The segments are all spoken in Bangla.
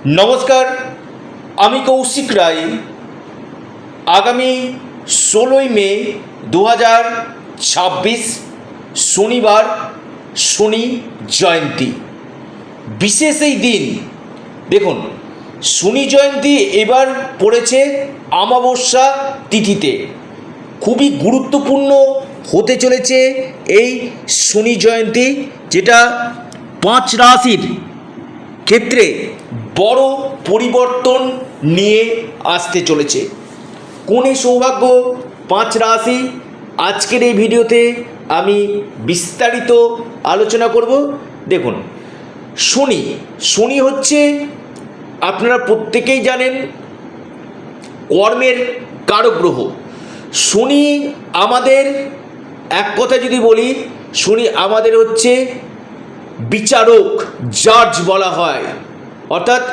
নমস্কার, আমি কৌশিক রায়। আগামী 16ই মে 2026 শনিবার, শনি জয়ন্তী। বিশেষ এই দিন দেখুন, শনি জয়ন্তী এবার পড়েছে অমাবস্যা তিথিতে। খুবই গুরুত্বপূর্ণ হতে চলেছে এই শনি জয়ন্তী, যেটা 5 রাশির ক্ষেত্রে বড় পরিবর্তন নিয়ে আসতে চলেছে। কোনে সৌভাগ্য 5 রাশি, আজকের এই ভিডিওতে আমি বিস্তারিত আলোচনা করব। দেখুন, শনি হচ্ছে, আপনারা প্রত্যেকেই জানেন, কর্মের কারক গ্রহ। শনি আমাদের, এক কথা যদি বলি, শনি আমাদের হচ্ছে বিচারক, জাজ বলা হয়। অর্থাৎ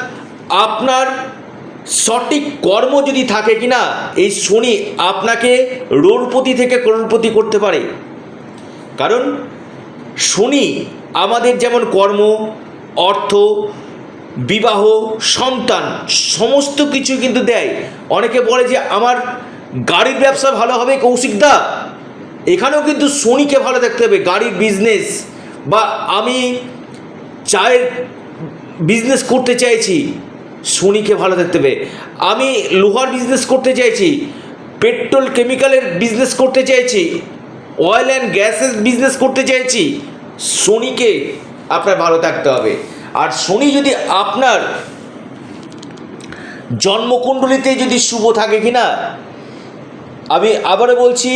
আপনার সঠিক কর্ম যদি থাকে কিনা, এই শনি আপনাকে রোড়পতি থেকে করোড়পতি করতে পারে। কারণ শনি আমাদের যেমন কর্ম, অর্থ, বিবাহ, সন্তান সমস্ত কিছু কিন্তু দেয়। অনেকে বলে যে আমার গাড়ির ব্যবসা ভালো হবে কৌশিকদা, এখানেও কিন্তু শনিকে ভালো দেখতে হবে। গাড়ির বিজনেস, বা আমি চায়ের বিজনেস করতে চাইছি, শনিকে ভালো দেখতে হবে। আমি লোহার বিজনেস করতে চাইছি, পেট্রোল কেমিক্যালের বিজনেস করতে চাইছি, অয়েল অ্যান্ড গ্যাসের বিজনেস করতে চাইছি, শনিকে আপনার ভালো থাকতে হবে। আর শনি যদি আপনার জন্মকুণ্ডলিতে যদি শুভ থাকে কিনা, আমি আবারও বলছি,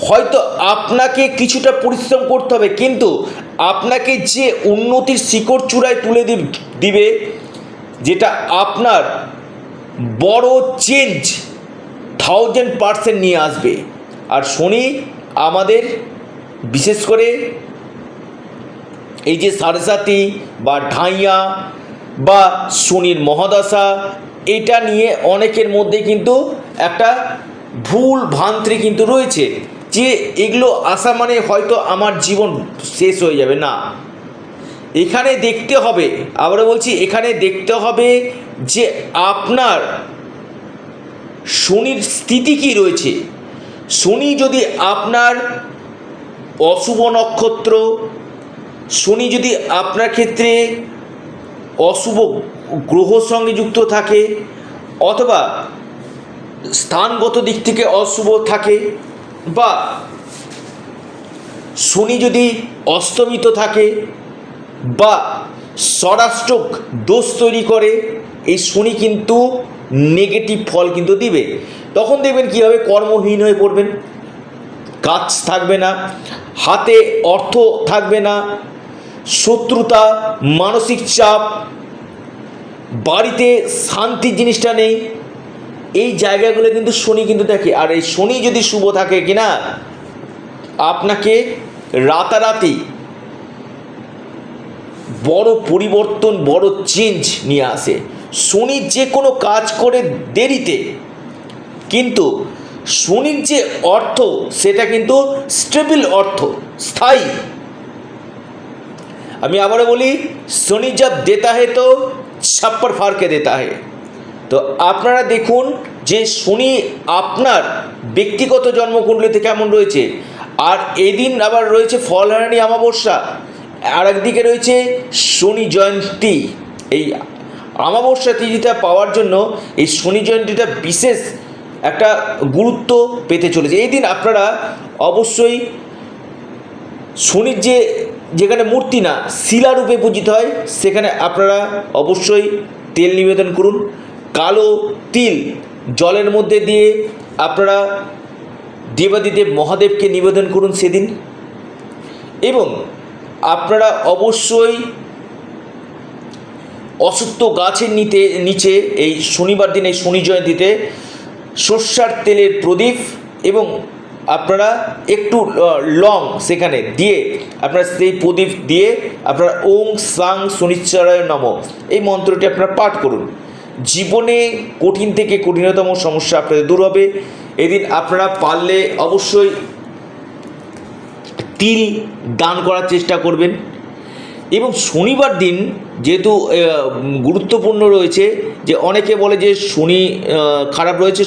হয়তো আপনাকে কিছুটা পরিশ্রম করতে হবে, কিন্তু আপনাকে যে উন্নতির শিখর চূড়ায় তুলে দিবে, যেটা আপনার বড় চেঞ্জ 1000% নিয়ে আসবে। আর শনি আমাদের বিশেষ করে এই যে সাড়ে বা ঢাইয়া বা শনির মহাদশা, এটা নিয়ে অনেকের মধ্যে কিন্তু একটা ভুল ভ্রান্তি কিন্তু রয়েছে, যে এগুলো আসা মানে হয়তো আমার জীবন শেষ হয়ে যাবে। না, এখানে দেখতে হবে, আবারও বলছি, এখানে দেখতে হবে যে আপনার শনির স্থিতি কী রয়েছে। শনি যদি আপনার অশুভ নক্ষত্র, শনি যদি আপনার ক্ষেত্রে অশুভ গ্রহর সঙ্গে যুক্ত থাকে, অথবা স্থানগত দিক থেকে অশুভ থাকে, বা শনি যদি অস্তমিত থাকে, বা ষড়াষ্টক দোষ তৈরি করে, এই শনি কিন্তু নেগেটিভ ফল কিন্তু দিবে। তখন দেখবেন কীভাবে কর্মহীন হয়ে পড়বেন, কাজ থাকবে না, হাতে অর্থ থাকবে না, শত্রুতা, মানসিক চাপ, বাড়িতে শান্তির জিনিসটা নেই। এই জায়গাগুলো কিন্তু শনি কিন্তু দেখে। আর এই শনি যদি শুভ থাকে কিনা, আপনাকে রাতারাতি বড় পরিবর্তন, বড় চেঞ্জ নিয়ে আসে। শনি যে কোনো কাজ করে দেরিতে, কিন্তু শনির যে অর্থ, সেটা কিন্তু স্টেবল অর্থ, স্থায়ী। আমি আবারও বলি, শনি জব দেতা হে তো ছাপ্পর ফাড়কে দেতা হে। তো আপনারা দেখুন যে শনি আপনার ব্যক্তিগত জন্মকুণ্ডলিতে কেমন রয়েছে। আর এদিন আবার রয়েছে ফলহারিণী অমাবস্যা, আর একদিকে রয়েছে শনি জয়ন্তী। এই অমাবস্যা তিথিটা পাওয়ার জন্য এই শনি জয়ন্তীটা বিশেষ একটা গুরুত্ব পেতে চলেছে। এই দিন আপনারা অবশ্যই শনির যেখানে মূর্তি না, শিলারূপে পূজিত হয়, সেখানে আপনারা অবশ্যই তেল নিবেদন করুন। কালো তিল জলের মধ্যে দিয়ে আপনারা দেবাদিদেব মহাদেবকে নিবেদন করুন সেদিন। এবং আপনারা অবশ্যই অশ্বত্থ গাছের নিচে এই শনিবার দিন, এই শনি জয়ন্তীতে সর্ষার তেলের প্রদীপ এবং আপনারা একটু লং সেখানে দিয়ে, আপনারা সেই প্রদীপ দিয়ে আপনারা ওং সাং শনিশ্চরায় নমঃ এই মন্ত্রটি আপনারা পাঠ করুন। জীবনে কঠিন থেকে কঠিনতম সমস্যা আপনাদের দূর হবে। এদিন আপনারা পারলে অবশ্যই তিল দান করার চেষ্টা করবেন। এবং শনিবার দিন যেহেতু গুরুত্বপূর্ণ রয়েছে, যে অনেকে বলে যে শনি খারাপ রয়েছে,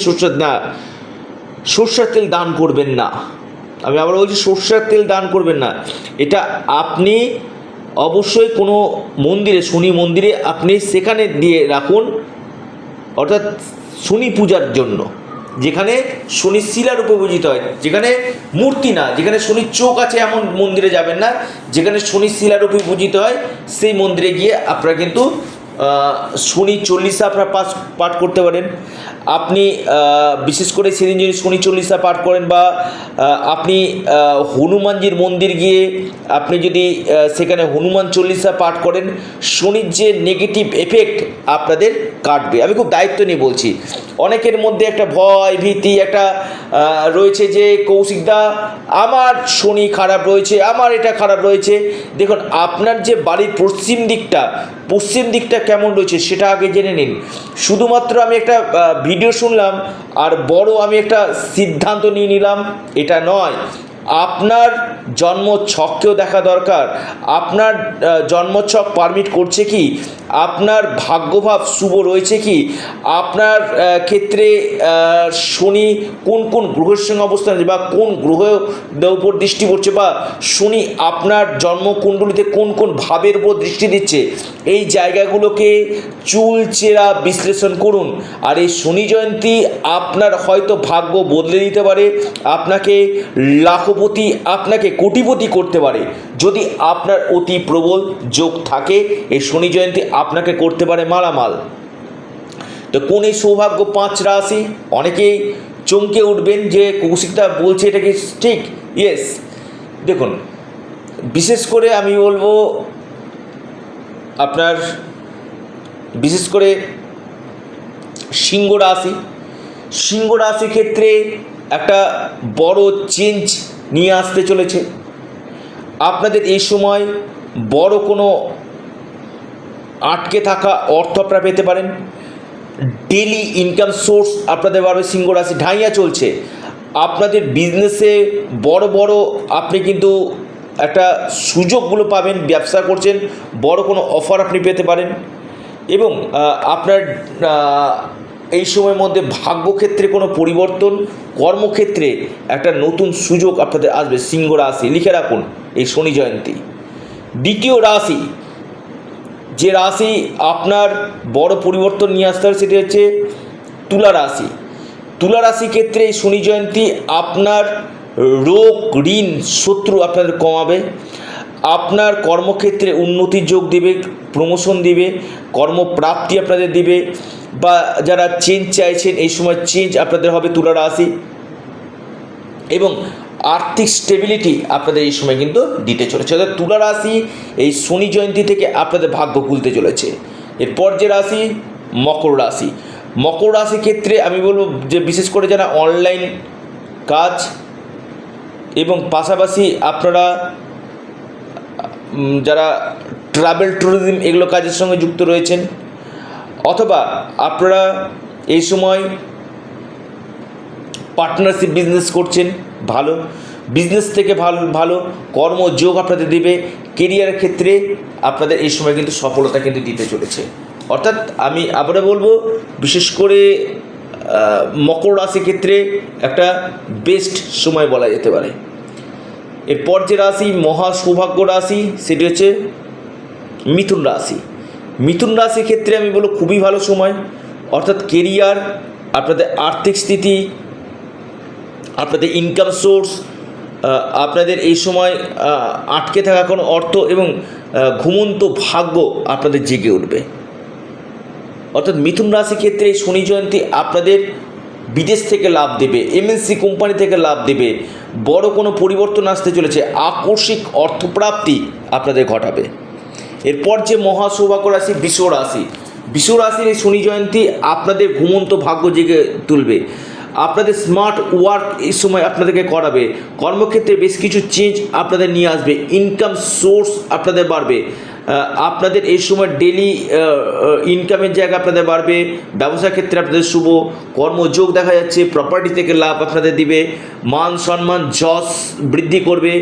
সর্ষের তেল দান করবেন না। আমি আবার বলছি সর্ষের তেল দান করবেন না। এটা আপনি অবশ্যই কোনো মন্দিরে, শনি মন্দিরে আপনি সেখানে দিয়ে রাখুন, অর্থাৎ শনি পূজার জন্য, যেখানে শনির শিলারূপে পূজিত হয়, যেখানে মূর্তি না, যেখানে শনির চোখ আছে এমন মন্দিরে যাবেন না, যেখানে শনির শিলারূপে পূজিত হয় সেই মন্দিরে গিয়ে আপনারা কিন্তু শনি চল্লিশা আপনারা পাঠ করতে পারেন। আপনি বিশেষ করে সেদিন যদি শনি চল্লিশা পাঠ করেন, বা আপনি হনুমানজির মন্দির গিয়ে আপনি যদি সেখানে হনুমান চল্লিশা পাঠ করেন, শনির যে নেগেটিভ এফেক্ট আপনাদের কাটবে। আমি খুব দায়িত্ব নিয়ে বলছি। অনেকের মধ্যে একটা ভয় ভীতি একটা রয়েছে যে কৌশিকদা আমার শনি খারাপ রয়েছে, আমার এটা খারাপ রয়েছে। দেখুন, আপনার যে বাড়ির পশ্চিম দিকটা কেমন রয়েছে সেটা আগে জেনে নিন। শুধুমাত্র আমি একটা ভিডিও শুনলাম আর আমি একটা সিদ্ধান্ত নিয়ে নিলাম, এটা নয়। আপনার জন্মছককেও দেখা দরকার। আপনার জন্মছক পারমিট করছে কি, আপনার ভাগ্যভাব শুভ রয়েছে কি, আপনার ক্ষেত্রে শনি কোন কোন গ্রহের সঙ্গে অবস্থান আছে, বা কোন গ্রহের উপর দৃষ্টি পড়ছে, বা শনি আপনার জন্মকুণ্ডলিতে কোন কোন ভাবের উপর দৃষ্টি দিচ্ছে, এই জায়গাগুলোকে চুলচেরা বিশ্লেষণ করুন। আর এই শনি জয়ন্তী আপনার হয়তো ভাগ্য বদলে দিতে পারে, আপনাকে লাখপতি, আপনাকে কোটিপতি করতে পারে। যদি আপনার অতি প্রবল যোগ থাকে, এই শনি জয়ন্তী আপনাকে করতে পারে মালামাল। তো কোন এই সৌভাগ্য 5 রাশি? অনেকেই চমকে উঠবেন যে কৌশিকদা বলছে এটা কি ঠিক? ইয়েস। দেখুন, বিশেষ করে আমি বলবো আপনার বিশেষ করে সিংহ রাশি ক্ষেত্রে একটা বড় চেঞ্জ নিয়ে আসতে চলেছে। আপনাদের এই সময় বড় কোনো আটকে থাকা অর্থ আপনারা পেতে পারেন। ডেলি ইনকাম সোর্স আপনাদের বাড়বে। সিংহ রাশি ঢাইয়া চলছে, আপনাদের বিজনেসে বড় আপনি কিন্তু একটা সুযোগগুলো পাবেন। ব্যবসা করছেন, বড় কোনো অফার আপনি পেতে পারেন। এবং আপনার এই সময়ের মধ্যে ভাগ্যক্ষেত্রে কোনো পরিবর্তন, কর্মক্ষেত্রে একটা নতুন সুযোগ আপনাদের আসবে। সিংহ রাশি লিখে রাখুন এই শনি জয়ন্তী। দ্বিতীয় রাশি, যে রাশি আপনার বড় পরিবর্তন নিয়ে আসতে হবে, সেটি হচ্ছে তুলা রাশি ক্ষেত্রে এই শনি জয়ন্তী আপনার রোগ ঋণ শত্রু আপনাদের কমাবে। আপনার কর্মক্ষেত্রে উন্নতির যোগ দেবে, প্রমোশন দিবে, কর্মপ্রাপ্তি আপনাদের দিবে, বা যারা চেঞ্জ চাইছেন এই সময় চেঞ্জ আপনাদের হবে তুলা রাশি। এবং আর্থিক স্টেবিলিটি আপনাদের এই সময় কিন্তু দিতে চলেছে। অর্থাৎ তুলা রাশি এই শনি জয়ন্তী থেকে আপনাদের ভাগ্য খুলতে চলেছে। এরপর যে রাশি মকর রাশি ক্ষেত্রে আমি বলবো যে বিশেষ করে যারা অনলাইন কাজ এবং পাশাপাশি আপনারা যারা ট্রাভেল ট্যুরিজম এগুলো কাজের সঙ্গে যুক্ত রয়েছেন, অথবা আপনারা এই সময় পার্টনারশিপ বিজনেস করছেন, ভালো বিজনেস থেকে ভালো কর্মযোগ আপনাদের দেবে। কেরিয়ারের ক্ষেত্রে আপনাদের এই সময় কিন্তু সফলতা কিন্তু দিতে চলেছে। অর্থাৎ আমি আবারও বলবো, বিশেষ করে মকর রাশি ক্ষেত্রে একটা বেস্ট সময় বলা যেতে পারে। এরপর যে রাশি মহা সৌভাগ্য রাশি, সেটি হচ্ছে মিথুন রাশির ক্ষেত্রে আমি বলবো খুবই ভালো সময়। অর্থাৎ কেরিয়ার, আপনাদের আর্থিক স্থিতি, আপনাদের ইনকাম সোর্স, আপনাদের এই সময় আটকে থাকা কোনো অর্থ এবং ঘুমন্ত ভাগ্য আপনাদের জেগে উঠবে। অর্থাৎ মিথুন রাশি ক্ষেত্রে এই শনি জয়ন্তী আপনাদের বিদেশ থেকে লাভ দেবে, এমএনসি কোম্পানি থেকে লাভ দেবে, বড় কোনো পরিবর্তন আসতে চলেছে, আকস্মিক অর্থপ্রাপ্তি আপনাদের ঘটাবে। এরপর যে মহা সৌভাগ্য রাশি বৃষ রাশির এই শনি জয়ন্তী আপনাদের ঘুমন্ত ভাগ্য জেগে তুলবে। আপনাদের স্মার্ট ওয়ার্ক এই সময় আপনাদেরকে করাবে। কর্মক্ষেত্রে বেশ কিছু চেঞ্জ আপনাদের নিয়ে আসবে। ইনকাম সোর্স আপনাদের বাড়বে। আপনাদের এই সময় ডেলি ইনকামের জায়গা আপনাদের বাড়বে, ব্যবসা ক্ষেত্রে আপনাদের শুভ, কর্মযোগ দেখা যাচ্ছে, প্রপার্টি থেকে লাভ আপনাদের দিবে, মান সম্মান যশ বৃদ্ধি করবে।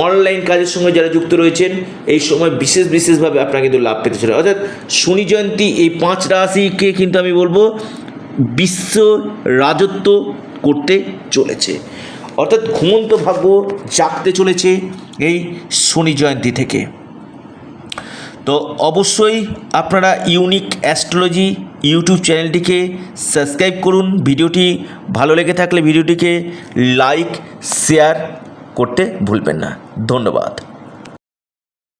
অনলাইন কাজের সঙ্গে যারা যুক্ত রয়েছেন এই সময় বিশেষভাবে আপনারা কিন্তু লাভ পেতে চলে। অর্থাৎ শনি জয়ন্তী এই 5 রাশিকে কিন্তু আমি বলবো বিশ্ব রাজত্ব করতে চলেছে, অর্থাৎ ঘুমন্ত ভাগ্য জাগতে চলেছে এই শনি জয়ন্তী থেকে। তো অবশ্যই আপনারা ইউনিক অ্যাস্ট্রোলজি ইউটিউব চ্যানেলটিকে সাবস্ক্রাইব করুন। ভিডিওটি ভালো লেগে থাকলে ভিডিওটিকে লাইক শেয়ার করতে ভুলবেন না। ধন্যবাদ।